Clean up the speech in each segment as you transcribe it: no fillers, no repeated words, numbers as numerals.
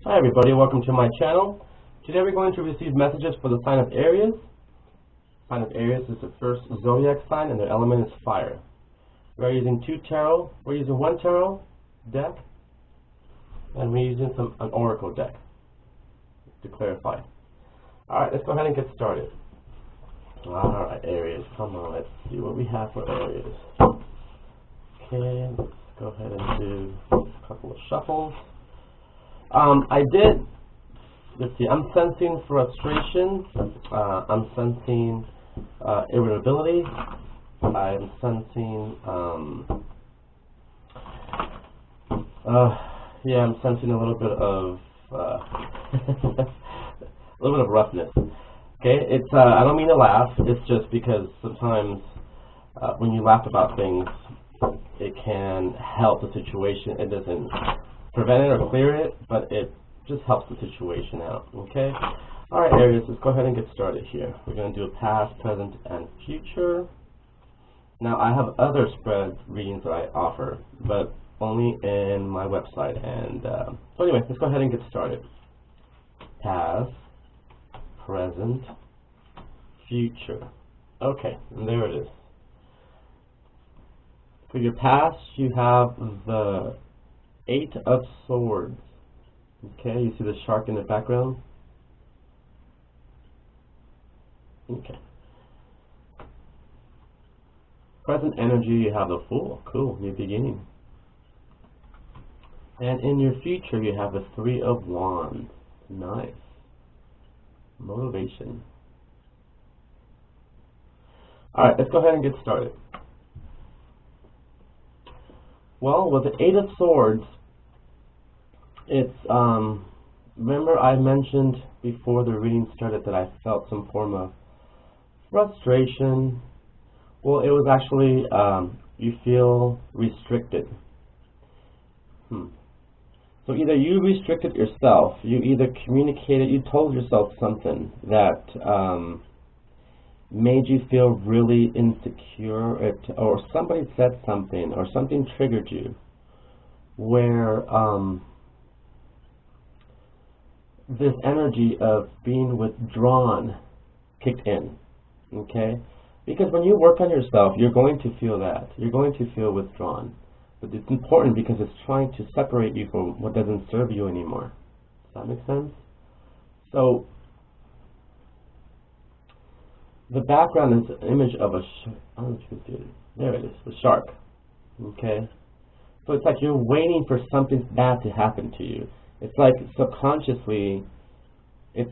Hi everybody, welcome to my channel. Today we're going to receive messages for the sign of Aries. Sign of Aries is the first zodiac sign and their element is fire. We're using one tarot deck, and we're using an oracle deck to clarify. Alright, let's go ahead and get started. Alright, Aries, come on, let's see what we have for Aries. Okay, let's go ahead and do a couple of shuffles. Let's see, I'm sensing frustration, I'm sensing irritability, I'm sensing, I'm sensing a little bit of, a little bit of roughness. Okay, it's, I don't mean to laugh, it's just because sometimes when you laugh about things, it can help the situation. It doesn't prevent it or clear it, but it just helps the situation out, okay? Alright, Aries, let's go ahead and get started here. We're going to do a past, present, and future. Now, I have other spread readings that I offer, but only in my website. And so anyway, let's go ahead and get started. Past, present, future. Okay, and there it is. For your past, you have the 8 of Swords. Okay, you see the shark in the background? Okay. Present energy, you have the Fool. Cool, new beginning. And in your future, you have the 3 of Wands. Nice. Motivation. Alright, let's go ahead and get started. Well, with the 8 of Swords, it's, remember I mentioned before the reading started that I felt some form of frustration. Well, it was actually, you feel restricted. So either you restricted yourself, you either communicated, you told yourself something that made you feel really insecure, or somebody said something, or something triggered you, where this energy of being withdrawn kicked in, okay? Because when you work on yourself, you're going to feel that. You're going to feel withdrawn. But it's important because it's trying to separate you from what doesn't serve you anymore. Does that make sense? So, the background is an image of a shark. I don't know if you can see it. There it is, the shark. Okay? So it's like you're waiting for something bad to happen to you. It's like subconsciously, it's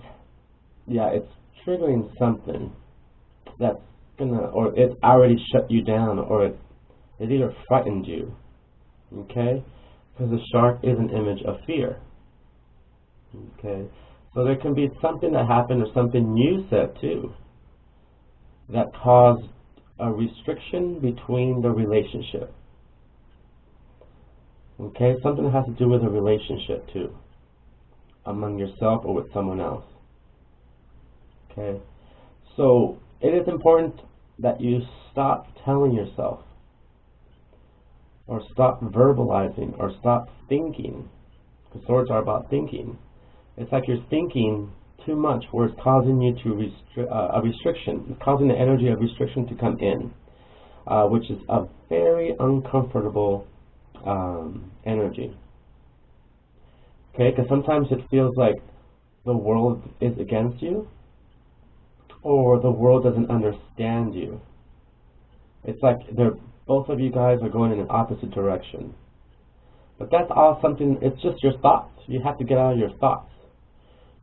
triggering something that's gonna, or it already shut you down, or it either frightened you. Okay? Because the shark is an image of fear. Okay? So there can be something that happened or something you said too that caused a restriction between the relationship. Okay, something that has to do with a relationship too, among yourself or with someone else. Okay, so it is important that you stop telling yourself, or stop verbalizing, or stop thinking, because swords are about thinking. It's like you're thinking too much, where it's causing you to a restriction. It's causing the energy of restriction to come in, which is a very uncomfortable energy. Okay, because sometimes it feels like the world is against you, or the world doesn't understand you. It's like both of you guys are going in an opposite direction. But that's all something, it's just your thoughts. You have to get out of your thoughts.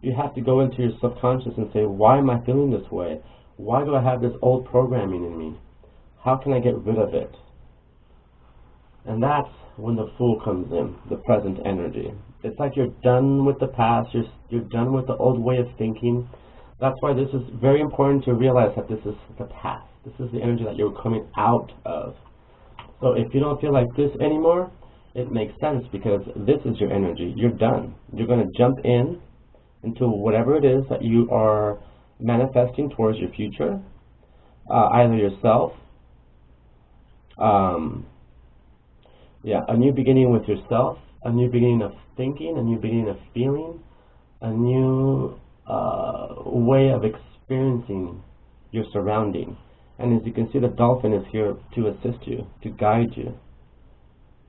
You have to go into your subconscious and say, why am I feeling this way? Why do I have this old programming in me? How can I get rid of it? And that's when the Fool comes in, the present energy. It's like you're done with the past, you're done with the old way of thinking. That's why this is very important to realize that this is the past. This is the energy that you're coming out of. So if you don't feel like this anymore, it makes sense, because this is your energy. You're done. You're going to jump into whatever it is that you are manifesting towards your future, either yourself, a new beginning with yourself, a new beginning of thinking, a new beginning of feeling, a new way of experiencing your surrounding. And as you can see, the dolphin is here to assist you, to guide you.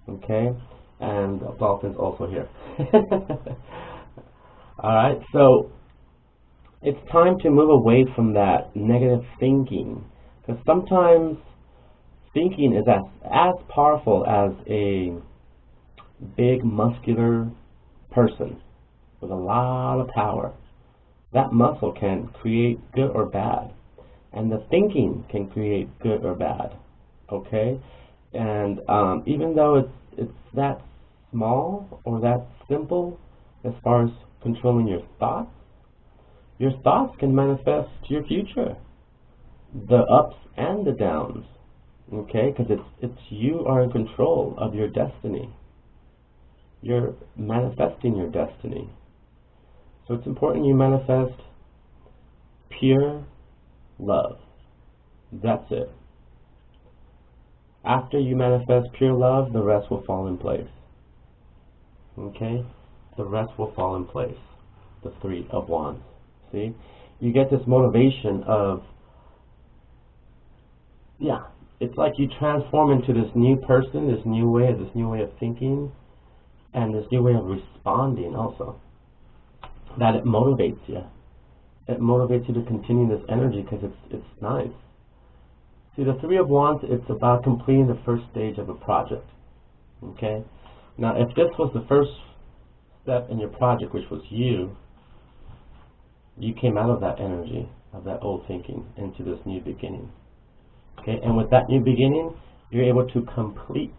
Okay? And the dolphin's also here. Alright, so it's time to move away from that negative thinking. Because sometimes thinking is as powerful as a big muscular person with a lot of power. That muscle can create good or bad, and the thinking can create good or bad. Okay, and even though it's that small or that simple as far as controlling your thoughts can manifest your future, the ups and the downs. Okay, because it's you are in control of your destiny. You're manifesting your destiny. So it's important you manifest pure love. That's it. After you manifest pure love, the rest will fall in place. Okay? The rest will fall in place. The Three of Wands. See? You get this motivation of, yeah, it's like you transform into this new person, this new way of thinking, and this new way of responding also. That it motivates you. It motivates you to continue this energy because it's nice. See, the Three of Wands, it's about completing the first stage of a project. Okay? Now, if this was the first step in your project, which was you came out of that energy, of that old thinking, into this new beginning. Okay? And with that new beginning, you're able to complete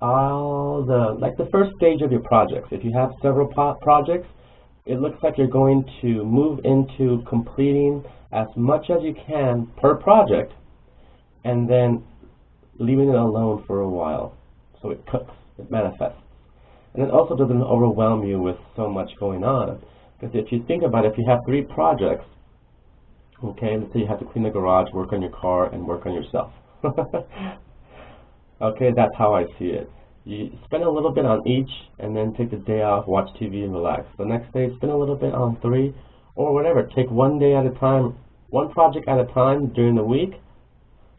all the first stage of your projects. If you have several projects, it looks like you're going to move into completing as much as you can per project and then leaving it alone for a while so it cooks, it manifests. And it also doesn't overwhelm you with so much going on. Because if you think about it, if you have 3 projects, okay, let's say you have to clean the garage, work on your car, and work on yourself. Okay, that's how I see it. You spend a little bit on each and then take the day off, watch TV and relax. The next day, spend a little bit on 3 or whatever. Take one day at a time, one project at a time during the week,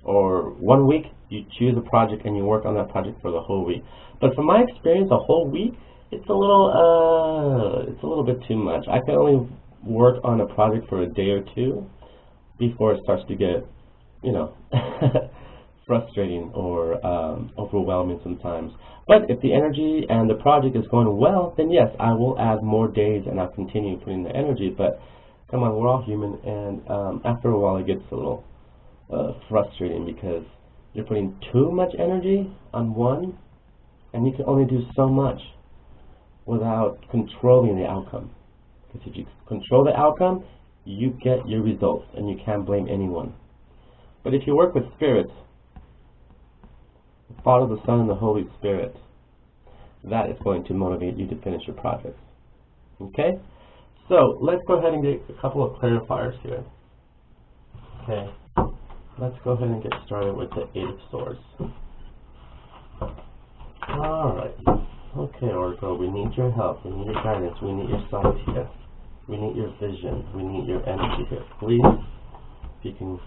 or 1 week, you choose a project and you work on that project for the whole week. But from my experience, a whole week, it's a little bit too much. I can only work on a project for a day or 2 before it starts to get, frustrating or overwhelming sometimes. But if the energy and the project is going well, then yes, I will add more days and I'll continue putting the energy. But come on, we're all human, and after a while it gets a little frustrating because you're putting too much energy on one, and you can only do so much without controlling the outcome. Because if you control the outcome, you get your results, and you can't blame anyone. But if you work with spirits, Father, the Son, and the Holy Spirit, that is going to motivate you to finish your projects. Okay? So, let's go ahead and get a couple of clarifiers here. Okay? Let's go ahead and get started with the 8 of Swords. Alright. Okay, Oracle, we need your help. We need your guidance. We need your sight here. We need your vision. We need your energy here. Please, if you can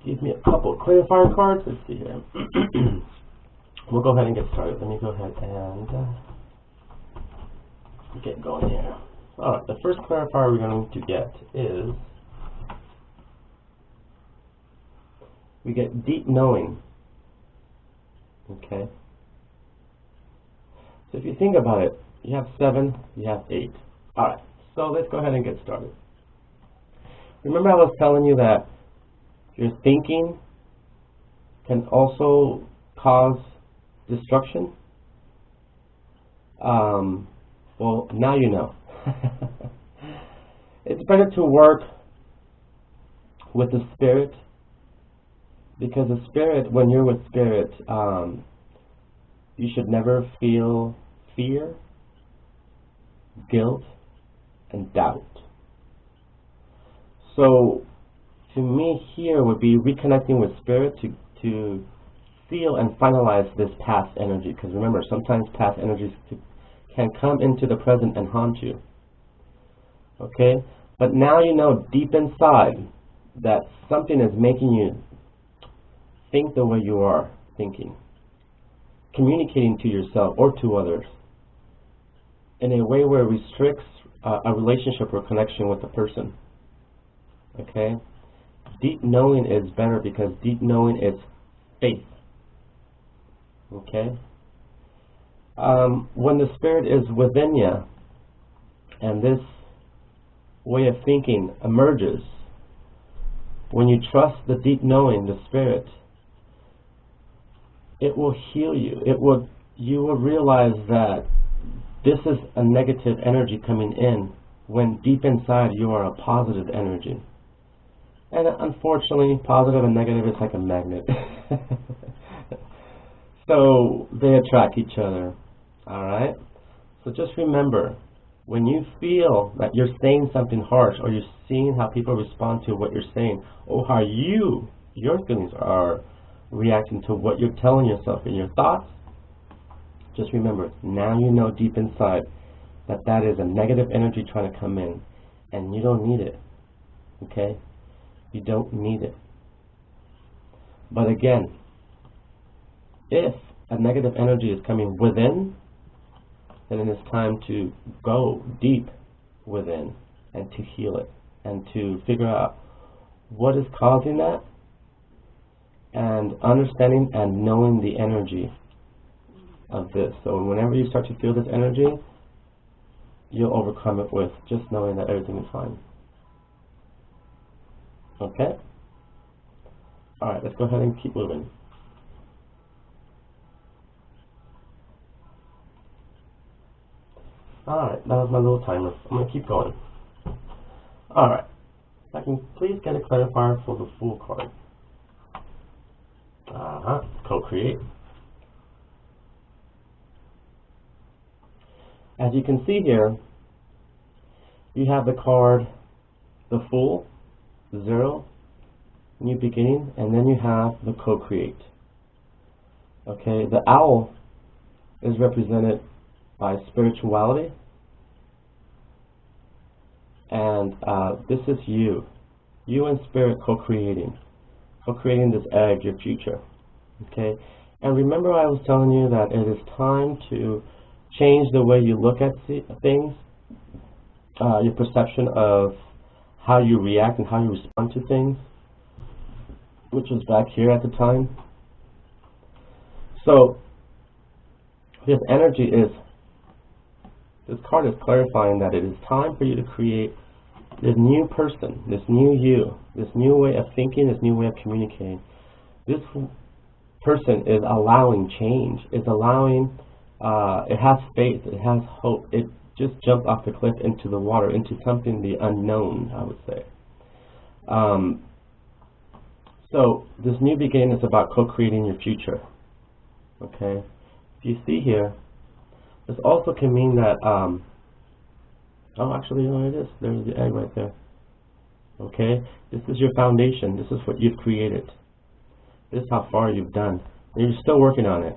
give me a couple of clarifying cards. Let's see here. We'll go ahead and get started. Let me go ahead and get going here. Alright, the first clarifier we're going to get is, we get deep knowing. Okay? So if you think about it, you have 7, you have 8. Alright, so let's go ahead and get started. Remember I was telling you that your thinking can also cause destruction? Well, now you know. It's better to work with the spirit, because the spirit, when you're with spirit, you should never feel fear, guilt, and doubt. So, to me here would be reconnecting with spirit to seal and finalize this past energy. Because remember, sometimes past energies can come into the present and haunt you. Okay? But now you know deep inside that something is making you think the way you are thinking, communicating to yourself or to others in a way where it restricts a relationship or connection with the person. Okay? Deep knowing is better because deep knowing is faith. Okay? When the spirit is within you and this way of thinking emerges, when you trust the deep knowing, the spirit, it will heal you. You will realize that this is a negative energy coming in when deep inside you are a positive energy. And unfortunately, positive and negative is like a magnet. So they attract each other. Alright? So just remember, when you feel that you're saying something harsh or you're seeing how people respond to what you're saying or how your feelings are reacting to what you're telling yourself in your thoughts, just remember, now you know deep inside that that is a negative energy trying to come in and you don't need it. Okay? You don't need it. But again, if a negative energy is coming within, then it is time to go deep within and to heal it and to figure out what is causing that, and understanding and knowing the energy of this. So whenever you start to feel this energy, you'll overcome it with just knowing that everything is fine. Okay? Alright, let's go ahead and keep moving. Alright, that was my little timer. I'm going to keep going. Alright, if I can please get a clarifier for the Fool card. Co-create. As you can see here, you have the card, the Fool, 0, new beginning, and then you have the co-create. Okay, the owl is represented by spirituality, and this is you and spirit co-creating this egg, your future. Okay, and remember I was telling you that it is time to change the way you look at things, your perception of how you react and how you respond to things, which was back here at the time. So this energy is, this card is clarifying that it is time for you to create this new person, this new you, this new way of thinking, this new way of communicating. This person is allowing change, is allowing, it has faith, it has hope. It just jumped off the cliff into the water, into something, the unknown, I would say. So this new beginning is about co-creating your future. Okay? If you see here, this also can mean that, oh, actually, you know what it is. There's the egg right there. Okay? This is your foundation. This is what you've created. This is how far you've done. And you're still working on it.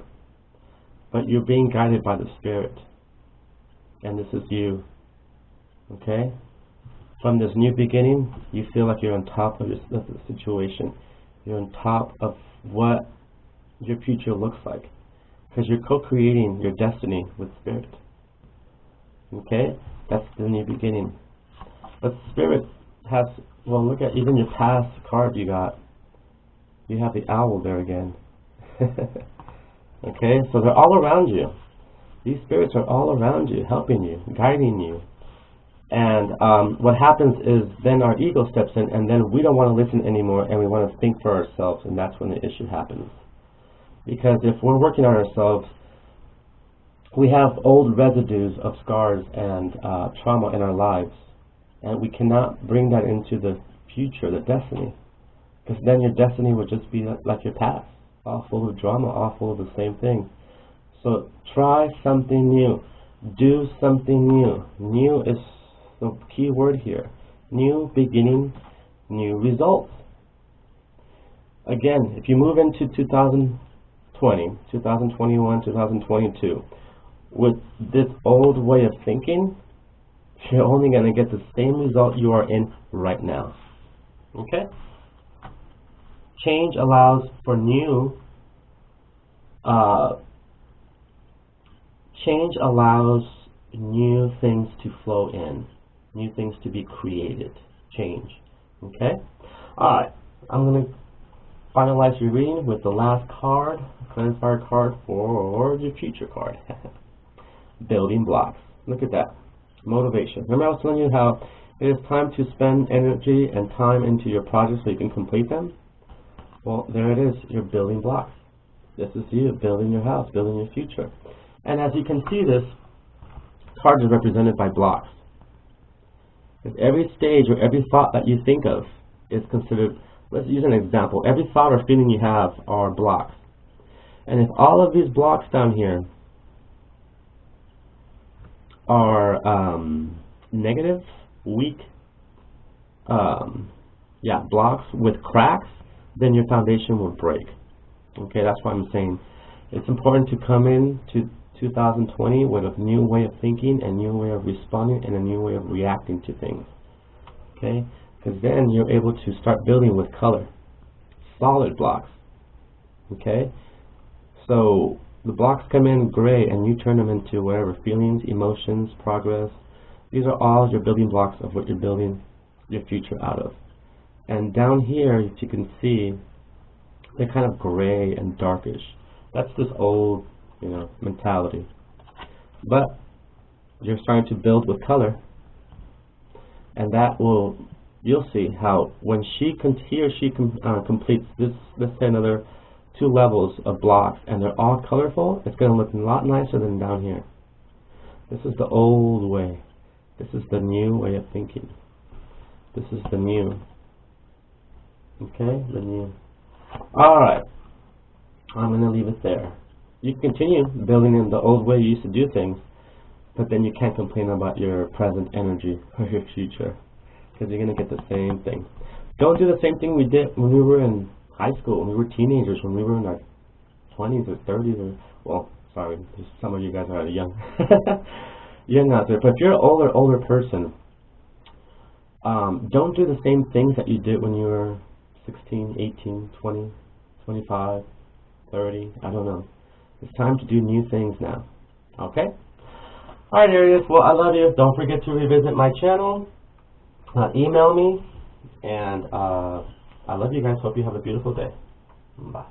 But you're being guided by the Spirit. And this is you. Okay? From this new beginning, you feel like you're on top of the situation. You're on top of what your future looks like. Because you're co-creating your destiny with Spirit. Okay? That's the new beginning. But Spirit has, well, look at even your past card you got. You have the owl there again. Okay? So they're all around you. These spirits are all around you, helping you, guiding you. And what happens is then our ego steps in, and then we don't want to listen anymore, and we want to think for ourselves, and that's when the issue happens. Because if we're working on ourselves, we have old residues of scars and trauma in our lives, and we cannot bring that into the future, the destiny. Because then your destiny would just be like your past, all full of drama, all full of the same thing. So try something new. Do something new. New is the key word here. New beginning, new results. Again, if you move into 2020, 2021, 2022, with this old way of thinking, you're only going to get the same result you are in right now. Okay? Change allows for new change allows new things to flow in, new things to be created. Change. Okay? Alright, I'm going to finalize your reading with the last card, Inspired card for your future card. Building blocks. Look at that. Motivation. Remember I was telling you how it is time to spend energy and time into your projects so you can complete them? Well, there it is. You're building blocks. This is you building your house, building your future. And as you can see, this card is represented by blocks. If every stage or every thought that you think of is considered, let's use an example. Every thought or feeling you have are blocks. And if all of these blocks down here are negative, weak, blocks with cracks, then your foundation will break. Okay, that's why I'm saying it's important to come in to 2020 with a new way of thinking, a new way of responding, and a new way of reacting to things. Okay, because then you're able to start building with color, solid blocks. Okay, so the blocks come in gray and you turn them into whatever, feelings, emotions, progress. These are all your building blocks of what you're building your future out of. And down here, if you can see, they're kind of gray and darkish. That's this old, mentality. But you're starting to build with color, and that will, you'll see how when he or she completes this, let's say another 2 levels of blocks, and they're all colorful, it's going to look a lot nicer than down here. This is the old way. This is the new way of thinking. This is the new. Okay, the new. Alright, I'm going to leave it there. You can continue building in the old way you used to do things, but then you can't complain about your present energy or your future, because you're going to get the same thing. Don't do the same thing we did when we were in high school, when we were teenagers, when we were in our 20s or 30s, or, well, sorry, some of you guys are young. Young out there, but if you're an older person, don't do the same things that you did when you were 16, 18, 20, 25, 30, I don't know. It's time to do new things now. Okay? Alright, Aries. Well, I love you. Don't forget to revisit my channel. Email me. And I love you guys. Hope you have a beautiful day. Bye.